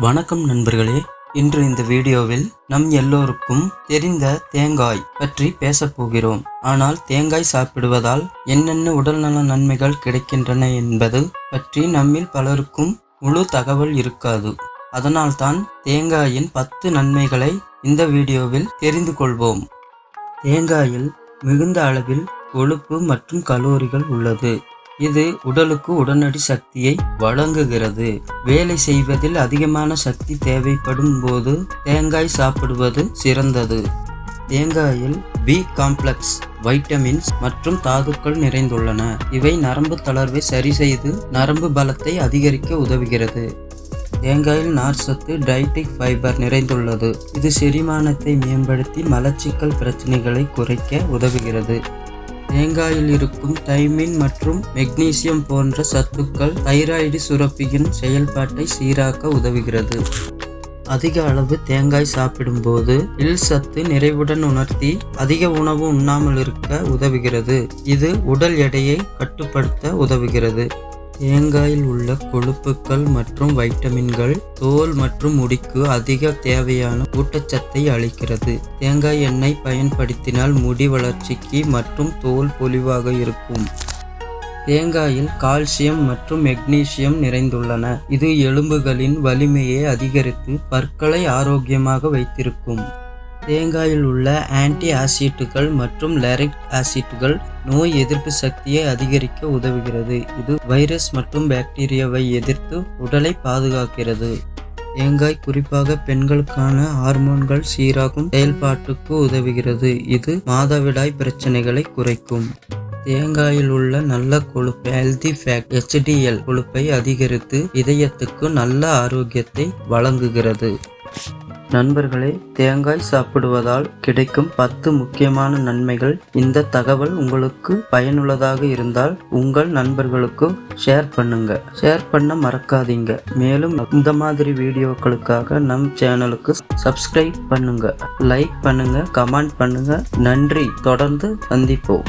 வணக்கம் நண்பர்களே. இன்று இந்த வீடியோவில் நம் எல்லோருக்கும் தெரிந்த தேங்காய் பற்றி பேசப் போகிறோம். ஆனால் தேங்காய் சாப்பிடுவதால் என்னென்ன உடல்நல நன்மைகள் கிடைக்கின்றன என்பது பற்றி நம்மில் பலருக்கும் முழு தகவல் இருக்காது. அதனால்தான் தேங்காயின் 10 நன்மைகளை இந்த வீடியோவில் தெரிந்து கொள்வோம். தேங்காயில் மிகுந்த அளவில் கொழுப்பு மற்றும் கலோரிகள் உள்ளது. இது உடலுக்கு உடனடி சக்தியை வழங்குகிறது. வேலை செய்வதில் அதிகமான சக்தி தேவைப்படும் போது தேங்காய் சாப்பிடுவது சிறந்தது. தேங்காயில் பி காம்ப்ளெக்ஸ், வைட்டமின்ஸ் மற்றும் தாதுக்கள் நிறைந்துள்ளன. இவை நரம்பு தளர்வை சரி செய்து நரம்பு பலத்தை அதிகரிக்க உதவுகிறது. தேங்காயில் நார்ச்சத்து டயட்டிக் ஃபைபர் நிறைந்துள்ளது. இது செரிமானத்தை மேம்படுத்தி மலச்சிக்கல் பிரச்சனைகளை குறைக்க உதவுகிறது. தேங்காயில் இருக்கும் தைமின் மற்றும் மெக்னீசியம் போன்ற சத்துக்கள் தைராய்டு சுரப்பியின் செயல்பாட்டை சீராக்க உதவுகிறது. அதிக அளவு தேங்காய் சாப்பிடும்போது சத்து நிறைவுடன் உணர்த்தி அதிக உணவு உண்ணாமல் இருக்க உதவுகிறது. இது உடல் எடையை கட்டுப்படுத்த உதவுகிறது. தேங்காயில் உள்ள கொழுப்புகள் மற்றும் வைட்டமின்கள் தோல் மற்றும் முடிக்கு அதிக தேவையான ஊட்டச்சத்தை அளிக்கிறது. தேங்காய் எண்ணெய் பயன்படுத்தினால் முடி வளர்ச்சிக்கு மற்றும் தோல் பொலிவாக இருக்கும். தேங்காயில் கால்சியம் மற்றும் மெக்னீசியம் நிறைந்துள்ளன. இது எலும்புகளின் வலிமையை அதிகரித்து பற்களை ஆரோக்கியமாக வைத்திருக்கும். தேங்காயில் உள்ள ஆன்டி ஆசிட்டுகள் மற்றும் லாரிக் ஆசிட்டுகள் நோய் எதிர்ப்பு சக்தியை அதிகரிக்க உதவுகிறது. இது வைரஸ் மற்றும் பாக்டீரியாவை எதிர்த்து உடலை பாதுகாக்கிறது. தேங்காய் குறிப்பாக பெண்களுக்கான ஹார்மோன்கள் சீராகும் செயல்பாட்டுக்கு உதவுகிறது. இது மாதவிடாய் பிரச்சனைகளை குறைக்கும். தேங்காயில் உள்ள நல்ல கொழுப்பு ஹெல்தி ஃபேட் HDL கொழுப்பை அதிகரித்து இதயத்துக்கு நல்ல ஆரோக்கியத்தை வழங்குகிறது. நண்பர்களே, தேங்காய் சாப்பிடுவதால் கிடைக்கும் 10 முக்கியமான நன்மைகள். இந்த தகவல் உங்களுக்கு பயனுள்ளதாக இருந்தால் உங்கள் நண்பர்களுக்கு ஷேர் பண்ணுங்க. ஷேர் பண்ண மறக்காதீங்க. மேலும் இந்த மாதிரி வீடியோக்களுக்காக நம் சேனலுக்கு சப்ஸ்கிரைப் பண்ணுங்க, லைக் பண்ணுங்க, கமெண்ட் பண்ணுங்க. நன்றி. தொடர்ந்து சந்திப்போம்.